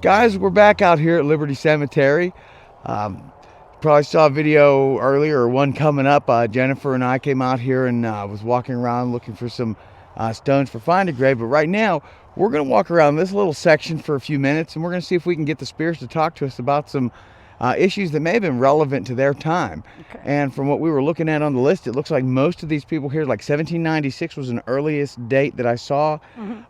Guys, we're back out here at Liberty Cemetery. Probably saw a video earlier, or one coming up. Jennifer and I came out here and was walking around looking for some stones for Find a Grave. But right now, we're going to walk around this little section for a few minutes, and we're going to see if we can get the spirits to talk to us about some issues that may have been relevant to their time. Okay. And from what we were looking at on the list, it looks like most of these people here, like 1796 was an earliest date that I saw,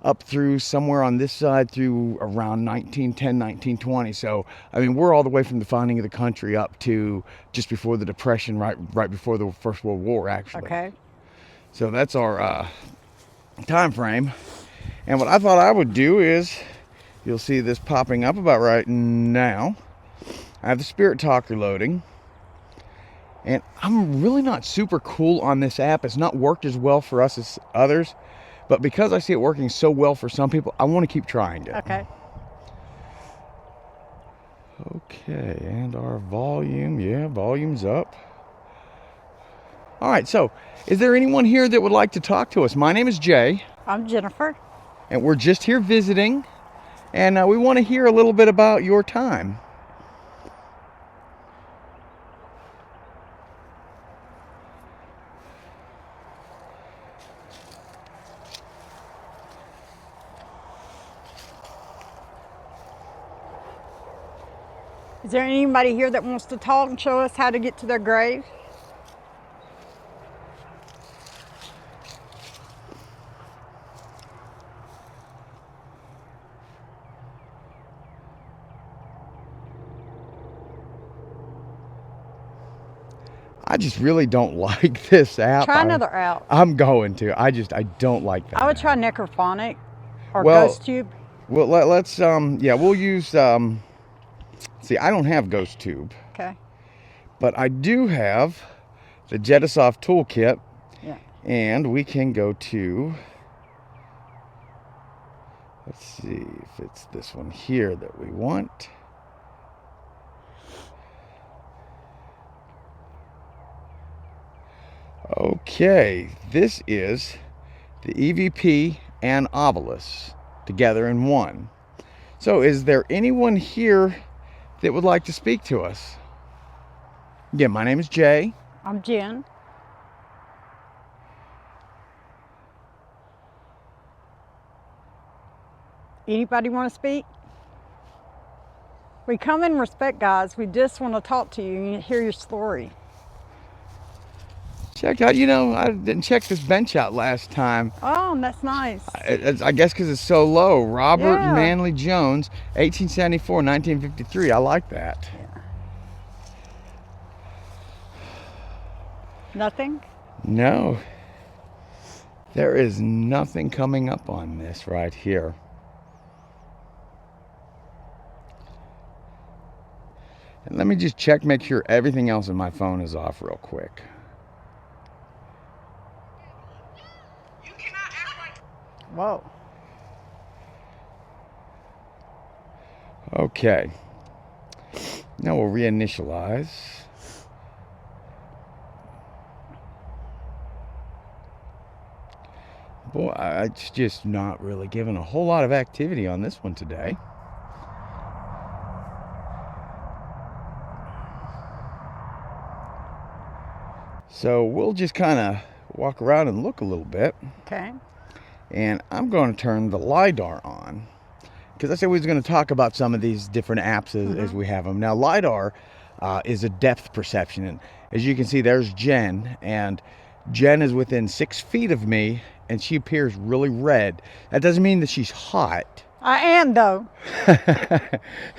up through somewhere on this side through around 1910, 1920. So, I mean, we're all the way from the founding of the country up to just before the Depression, right before the First World War, actually. Okay. So that's our time frame. And what I thought I would do is, you'll see this popping up about right now. I have the Spirit Talker loading, and I'm really not super cool on this app. It's not worked as well for us as others, but because I see it working so well for some people, I want to keep trying it. Okay. Okay, and our volume, yeah, volume's up. All right, so is there anyone here that would like to talk to us? My name is Jay. I'm Jennifer. And we're just here visiting, and we want to hear a little bit about your time. Is there anybody here that wants to talk and show us how to get to their grave? I just really don't like this app. Try another app. I'm going to. I don't like that. I would app. try Necrophonic or Well, GhostTube. Well, let's yeah, we'll use see, I don't have GhostTube, Okay. but I do have the Jetasoft toolkit, Yeah. and we can go to, let's see if it's this one here that we want. Okay, this is the EVP and Ovilus together in one. So is there anyone here that would like to speak to us? Yeah, my name is Jay. I'm Jen. Anybody want to speak? We come in respect, guys. We just want to talk to you and hear your story. Check out, you know, I didn't check this bench out last time. Oh, that's nice. I guess because it's so low. Robert Yeah. Manley Jones, 1874, 1953. I like that. Yeah. Nothing? No. There is nothing coming up on this right here. And let me just check, make sure everything else in my phone is off real quick. Whoa. Okay. Now we'll reinitialize. Boy, it's just not really giving a whole lot of activity on this one today. So we'll just kind of walk around and look a little bit. Okay. And I'm going to turn the LiDAR on, because I said we was going to talk about some of these different apps as we have them. Now, LiDAR is a depth perception. And as you can see, there's Jen. And Jen is within 6 feet of me, and she appears really red. That doesn't mean that she's hot. I am, though.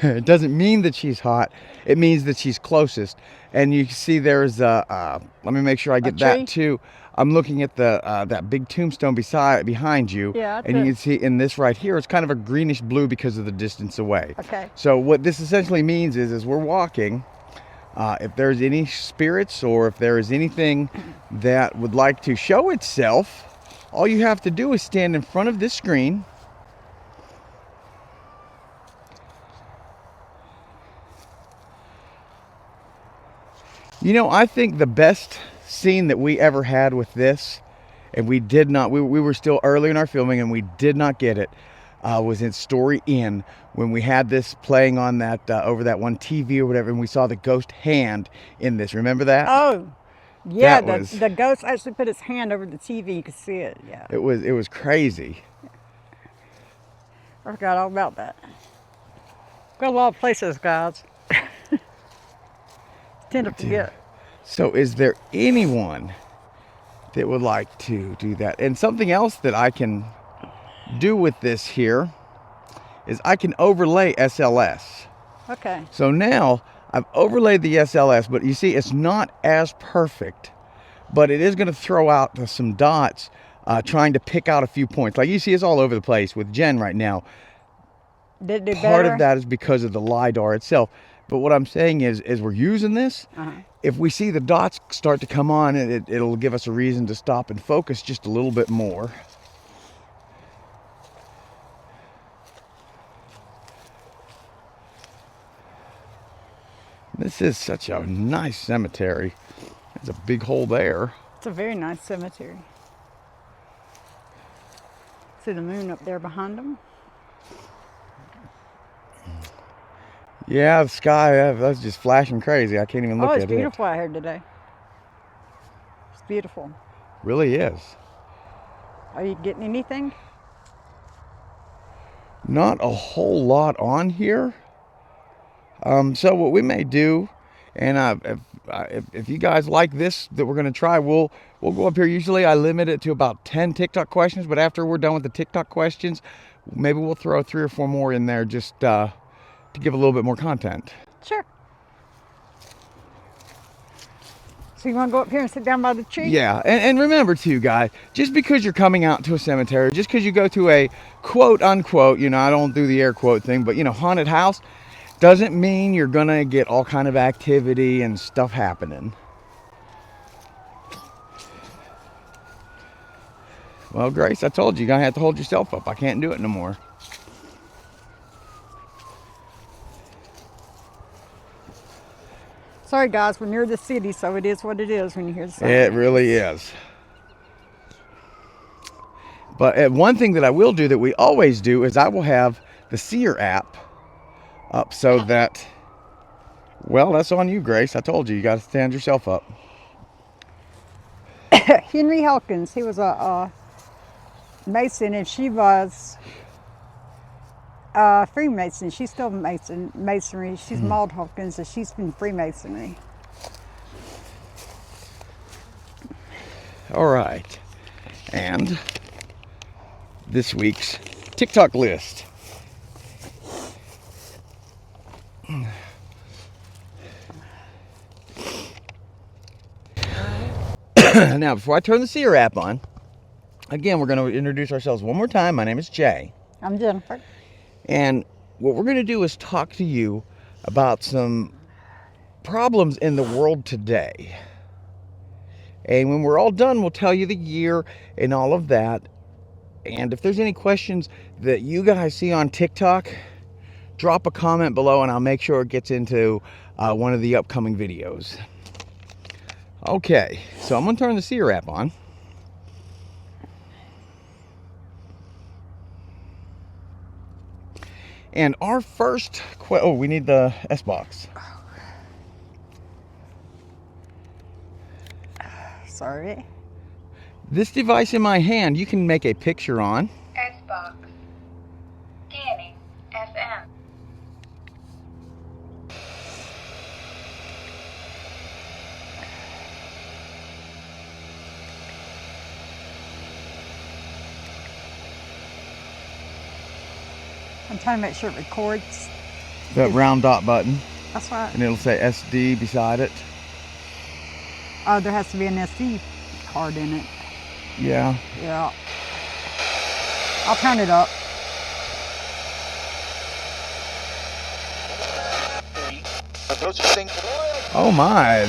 It doesn't mean that she's hot. It means that she's closest. And you can see there's let me make sure I get that too. I'm looking at the that big tombstone behind you. Yeah, and you can see in this right here, it's kind of a greenish blue because of the distance away. Okay. So what this essentially means is, as we're walking, if there's any spirits or if there is anything that would like to show itself, all you have to do is stand in front of this screen. You know, I think the best scene that we ever had with this, and we did not, we were still early in our filming and we did not get it. was in Story Inn when we had this playing on that over that one TV or whatever, and we saw the ghost hand in this. Remember that? Oh, yeah. That was- The ghost actually put his hand over the TV. You could see it. Yeah. It was crazy. I forgot all about that. Got a lot of places, guys. Tend to forget. So is there anyone that would like to do that? And something else that I can do with this here is I can overlay SLS. Okay. So now I've overlaid the SLS, but you see it's not as perfect, but it is going to throw out some dots trying to pick out a few points. Like you see, it's all over the place with Jen right now. Did it do Part better? of that is because of the LiDAR itself. But what I'm saying is, as we're using this, if we see the dots start to come on, it'll give us a reason to stop and focus just a little bit more. This is such a nice cemetery. There's a big hole there. It's a very nice cemetery. See the moon up there behind them? Yeah, the sky, that's just flashing crazy. I can't even look Oh, at it. it's beautiful out here today. It's beautiful. Really is. Are you getting anything? Not a whole lot on here. So what we may do, and if you guys like this that we're going to try, we'll go up here. Usually I limit it to about 10 TikTok questions, but after we're done with the TikTok questions, maybe we'll throw 3 or 4 more in there just to give a little bit more content. Sure. So you want to go up here and sit down by the tree? Yeah, and remember too, guys, just because you're coming out to a cemetery, just because you go to a quote unquote, I don't do the air quote thing, but haunted house, doesn't mean you're gonna get all kind of activity and stuff happening. Well, Grace, I told you, you're gonna have to hold yourself up. I can't do it no more. Sorry guys, we're near the city, so it is what it is when you hear the sound. It really is. But one thing that I will do that we always do is I will have the Seer app up so that, well, that's on you, Grace. I told you, you got to stand yourself up. Henry Hawkins, he was a Mason, and she was Freemason. She's still Masonry. She's Maud Hawkins, and she's been Freemasonry. All right. And this week's TikTok list. Now, before I turn the Seer app on, again, we're going to introduce ourselves one more time. My name is Jay. I'm Jennifer. And what we're going to do is talk to you about some problems in the world today. And when we're all done, we'll tell you the year and all of that. And if there's any questions that you guys see on TikTok, drop a comment below and I'll make sure it gets into one of the upcoming videos. Okay, so I'm going to turn the Seer app on. And our first we need the S box. Sorry. This device in my hand, you can make a picture on. S-Box. Scanning. FM. I'm trying to make sure it records. That round dot button, That's right. and it'll say SD beside it. Oh, there has to be an SD card in it. Yeah. Yeah. I'll turn it up. Oh my,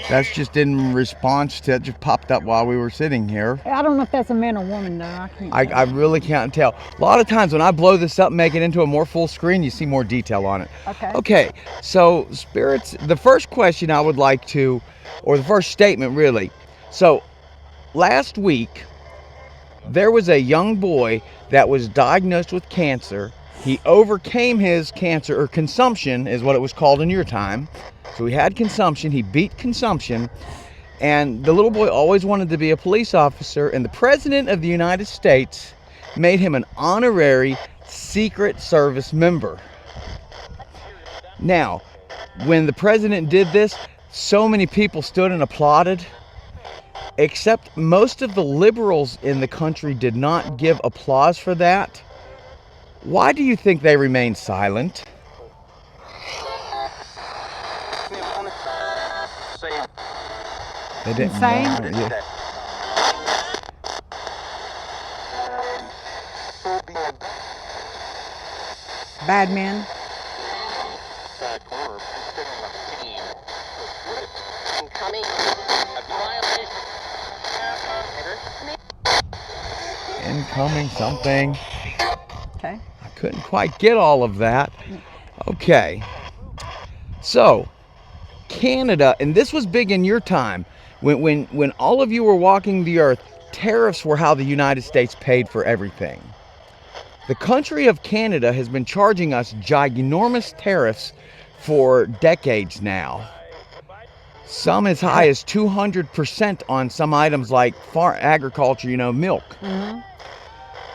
that's just in response to, it just popped up while we were sitting here. I don't know if that's a man or woman though. I can't tell. I really can't tell. A lot of times when I blow this up and make it into a more full screen, you see more detail on it. Okay. Okay, so spirits, the first question I would like to, or the first statement really. So last week, There was a young boy that was diagnosed with cancer. He overcame his cancer, or consumption is what it was called in your time. So he had consumption, he beat consumption, and the little boy always wanted to be a police officer, and the President of the United States made him an honorary Secret Service member. Now, when the president did this, so many people stood and applauded, except most of the liberals in the country did not give applause for that. Why do you think they remained silent? They didn't. Insane? Yeah. Bad men. Incoming something. Okay. I couldn't quite get all of that. Okay. So, Canada, and this was big in your time, when all of you were walking the earth, tariffs were how the United States paid for everything. The country of Canada has been charging us ginormous tariffs for decades now. Some as high as 200% on some items like agriculture, milk. Mm-hmm.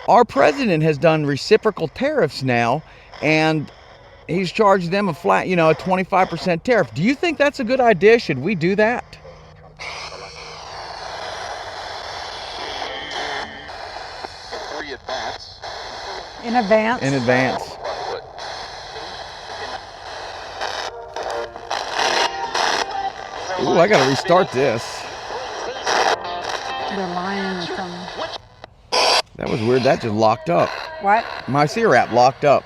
Our president has done reciprocal tariffs now, and he's charged them a flat, a 25% tariff. Do you think that's a good idea? Should we do that? In advance. In advance. Ooh, I gotta restart this. They're lying or something. That was weird. That just locked up. What? My C-Rap locked up.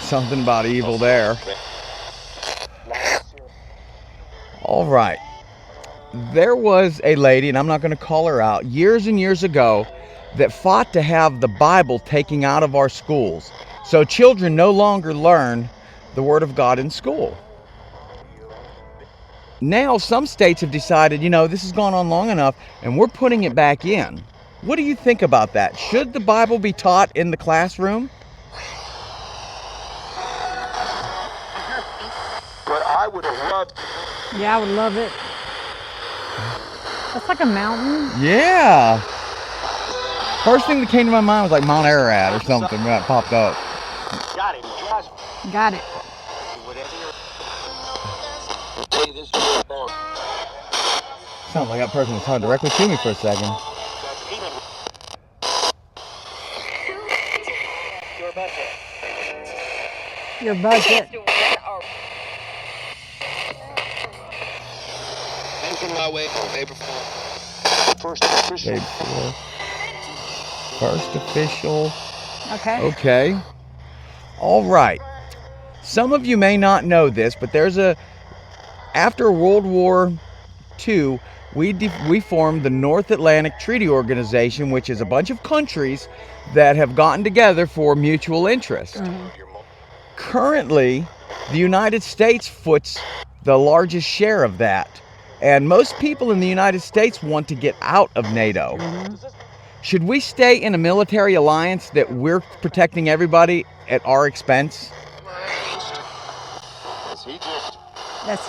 Something about evil there. All right. There was a lady, and I'm not going to call her out, years and years ago that fought to have the Bible taken out of our schools. So children no longer learn the Word of God in school. Now some states have decided, this has gone on long enough, and we're putting it back in. What do you think about that? Should the Bible be taught in the classroom? But I would have loved. Yeah, I would love it. That's like a mountain. Yeah. First thing that came to my mind was like Mount Ararat or something that popped up. Got it. Got it. Sounds like that person was talking directly to me for a second. Your budget. My way on paper First official. First official. Okay. Okay. All right. Some of you may not know this, but after World War II, we formed the North Atlantic Treaty Organization, which is a bunch of countries that have gotten together for mutual interest. Mm-hmm. Currently, the United States foots the largest share of that. And most people in the United States want to get out of NATO. Mm-hmm. Should we stay in a military alliance that we're protecting everybody at our expense? That's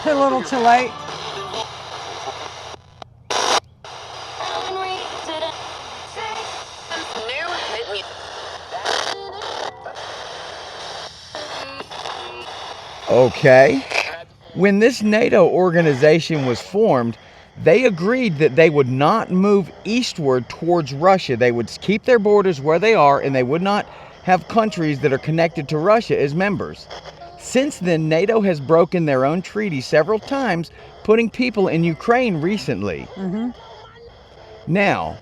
too little too late. Okay. When this NATO organization was formed, they agreed that they would not move eastward towards Russia. They would keep their borders where they are, and they would not have countries that are connected to Russia as members. Since then, NATO has broken their own treaty several times, putting people in Ukraine recently. Mm-hmm. Now,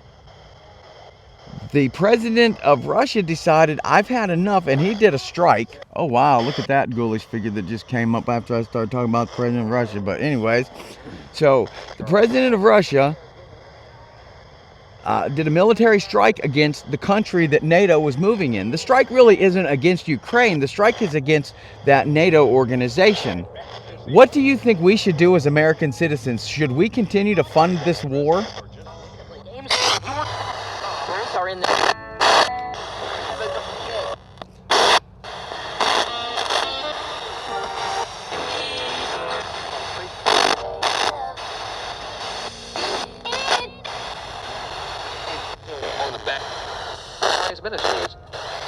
the president of Russia decided, I've had enough, and he did a strike. Oh, wow, look at that ghoulish figure that just came up after I started talking about the president of Russia. But anyways, so the president of Russia did a military strike against the country that NATO was moving in. The strike really isn't against Ukraine. The strike is against that NATO organization. What do you think we should do as American citizens? Should we continue to fund this war?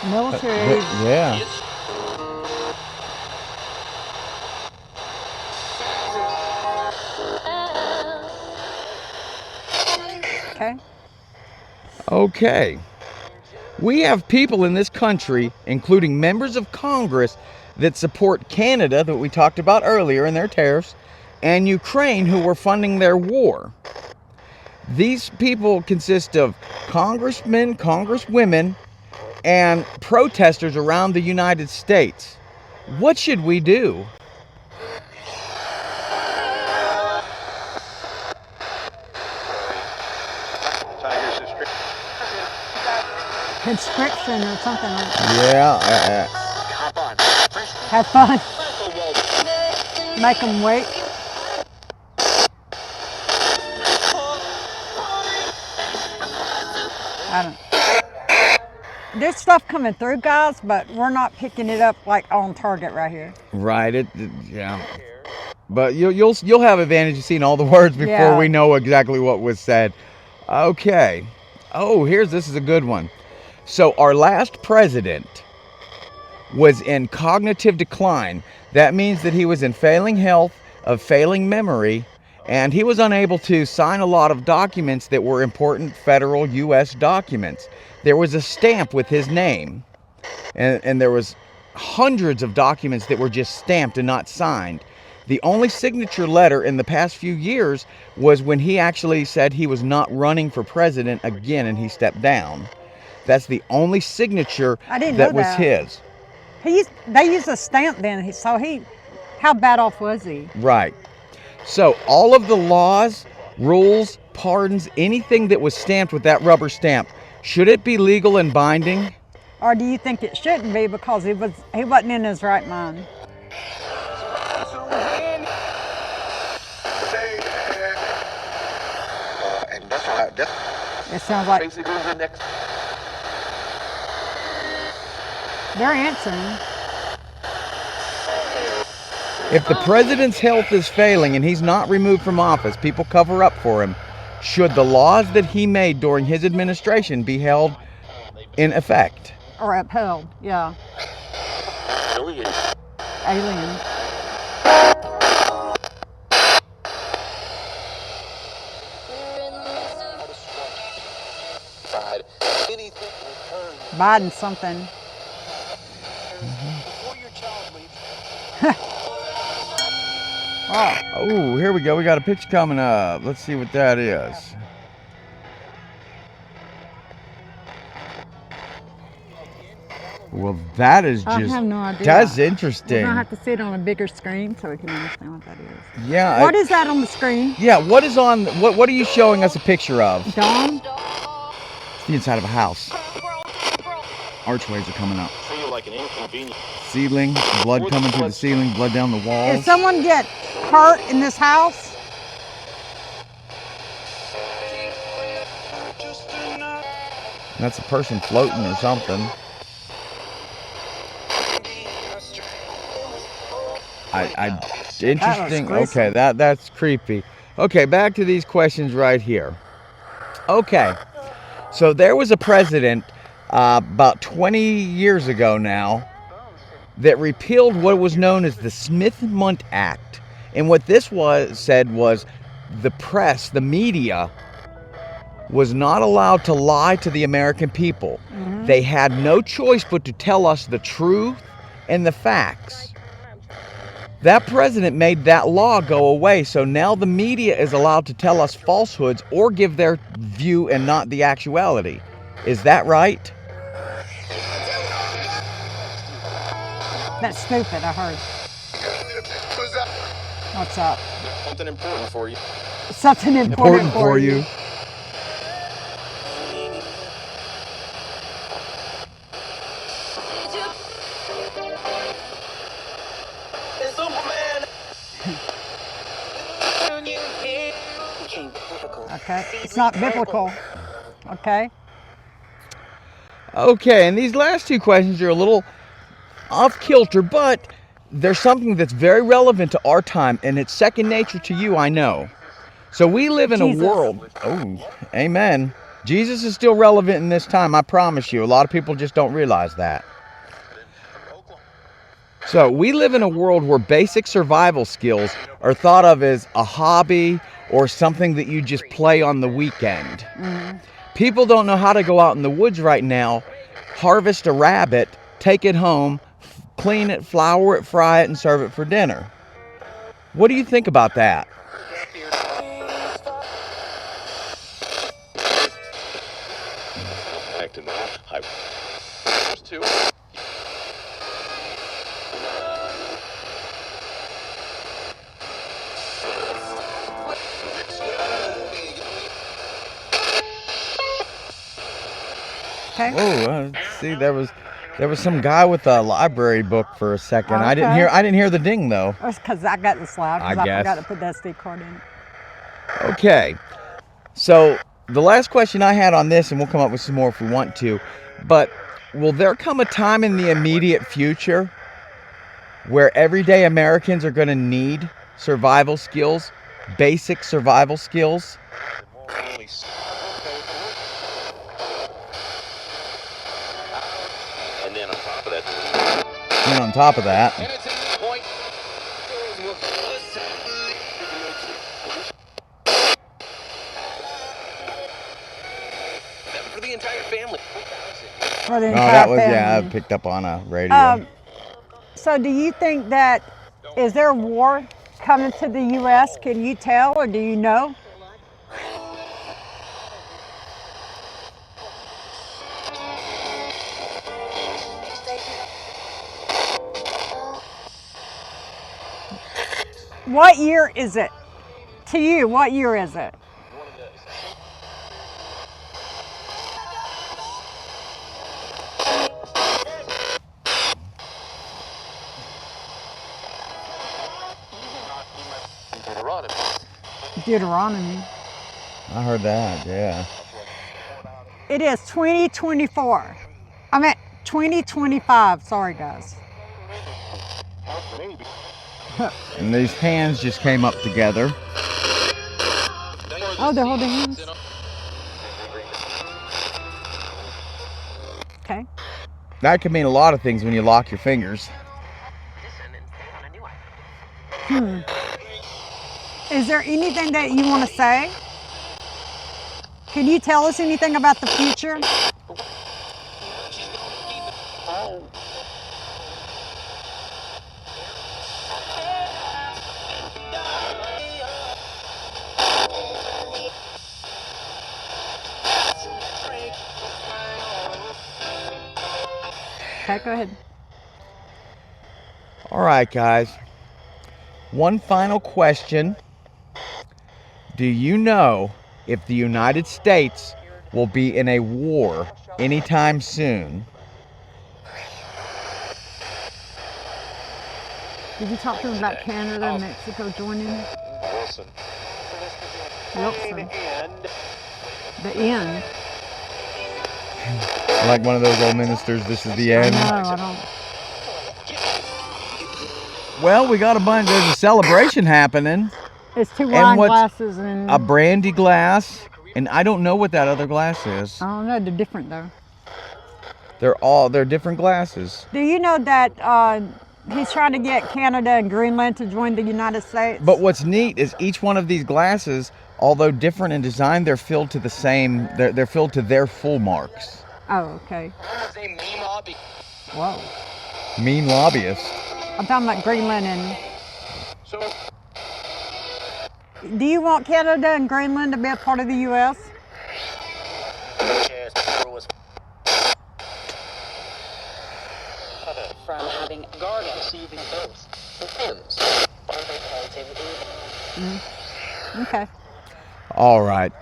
Military. Yeah. Okay. Okay. We have people in this country, including members of Congress, that support Canada, that we talked about earlier, and their tariffs, and Ukraine, who were funding their war. These people consist of congressmen, congresswomen, and protesters around the United States. What should we do? Conscription or something like that. Yeah. Have fun. Make them wait. I don't. There's stuff coming through, guys, but we're not picking it up like on target right here. Right. Yeah. But you'll have advantage of seeing all the words before we know exactly what was said. Okay. Oh, this is a good one. So our last president was in cognitive decline. That means that he was in failing health, of failing memory, and he was unable to sign a lot of documents that were important federal U.S. documents. There was a stamp with his name, and there was hundreds of documents that were just stamped and not signed. The only signature letter in the past few years was when he actually said he was not running for president again and he stepped down. That's the only signature that was his. They used a stamp then, so how bad off was he? Right. So all of the laws, rules, pardons, anything that was stamped with that rubber stamp, should it be legal and binding? Or do you think it shouldn't be because he wasn't in his right mind? It sounds like they're answering. If the president's health is failing and he's not removed from office, people cover up for him, should the laws that he made during his administration be held in effect? Or upheld, yeah. Alien. Biden something. Oh, here we go. We got a picture coming up. Let's see what that is. Well, that is just... I have no idea. That's interesting. We're going to have to see it on a bigger screen so we can understand what that is. Yeah. What is that on the screen? Yeah, what is on... What are you showing us a picture of? Dawn? It's the inside of a house. Archways are coming up. Ceiling, blood coming through the ceiling, blood down the walls. Did someone get hurt in this house? That's a person floating or something. Interesting. Okay, that's creepy. Okay, back to these questions right here. Okay, so there was a president about 20 years ago now that repealed what was known as the Smith-Mundt Act. And what this said was the press, the media, was not allowed to lie to the American people. Mm-hmm. They had no choice but to tell us the truth and the facts. That president made that law go away, so now the media is allowed to tell us falsehoods or give their view and not the actuality. Is that right? That's stupid, I heard. What's up? Something important for you. Something important for you. Okay. It's not biblical. Okay. Okay, and these last two questions are a little off kilter, but there's something that's very relevant to our time, and it's second nature to you, I know. So we live in Jesus. a world. Oh, amen. Jesus is still relevant in this time, I promise you. A lot of people just don't realize that. So we live in a world where basic survival skills are thought of as a hobby or something that you just play on the weekend. People don't know how to go out in the woods right now, harvest a rabbit, take it home, clean it, flour it, fry it, and serve it for dinner. What do you think about that? Okay. Whoa, see, there was some guy with a library book for a second. I didn't hear the ding though. That's because I got this loud because I I guess. forgot to put that SD card in. Okay, so the last question I had on this, and we'll come up with some more if we want to, but will there come a time in the immediate future where everyday Americans are going to need survival skills, basic survival skills? And then on top of that, And on top of that, for the entire family. For the oh, entire that was, family. yeah, I picked up on a radio. So do you think that, is there a war coming to the U.S.? Can you tell or do you know? What year is it? To you, what year is it? Deuteronomy. I heard that, yeah. It is 2024. I meant 2025. Sorry, guys. And these hands just came up together. Oh, they're holding hands. Okay. That could mean a lot of things when you lock your fingers. Is there anything that you want to say? Can you tell us anything about the future? Okay, go ahead. All right, guys. One final question. Do you know if the United States will be in a war anytime soon? Did you talk to him about Canada and Mexico joining? Wilson. Wilson. The end. Like one of those old ministers, this is the end. No, I don't. Well, we got there's a celebration happening. It's two wine what's glasses and a brandy glass, and I don't know what that other glass is. I don't know. They're different though. They're different glasses. Do you know that he's trying to get Canada and Greenland to join the United States? But what's neat is each one of these glasses, although different in design, they're filled to the same. They're filled to their full marks. Oh, okay. Whoa. Mean lobbyist. I'm talking about Greenland and. Do you want Canada and Greenland to be a part of the U.S.? From having garden receiving both depends. Okay. All right.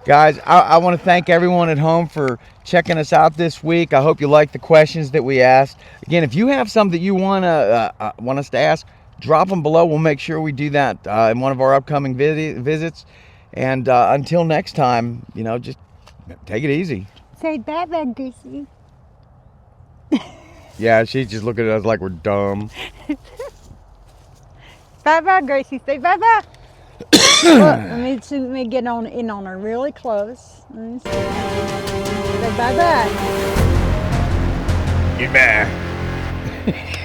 Guys, I want to thank everyone at home for checking us out this week. I hope you liked the questions that we asked. Again, if you have some that you want us to ask, drop them below. We'll make sure we do that in one of our upcoming visits. And until next time, you know, just take it easy. Say bye-bye, Gracie. Yeah, she's just looking at us like we're dumb. Bye-bye, Gracie. Say bye-bye. Look, let me get in on her really close. Let me see. Say bye-bye. Goodbye.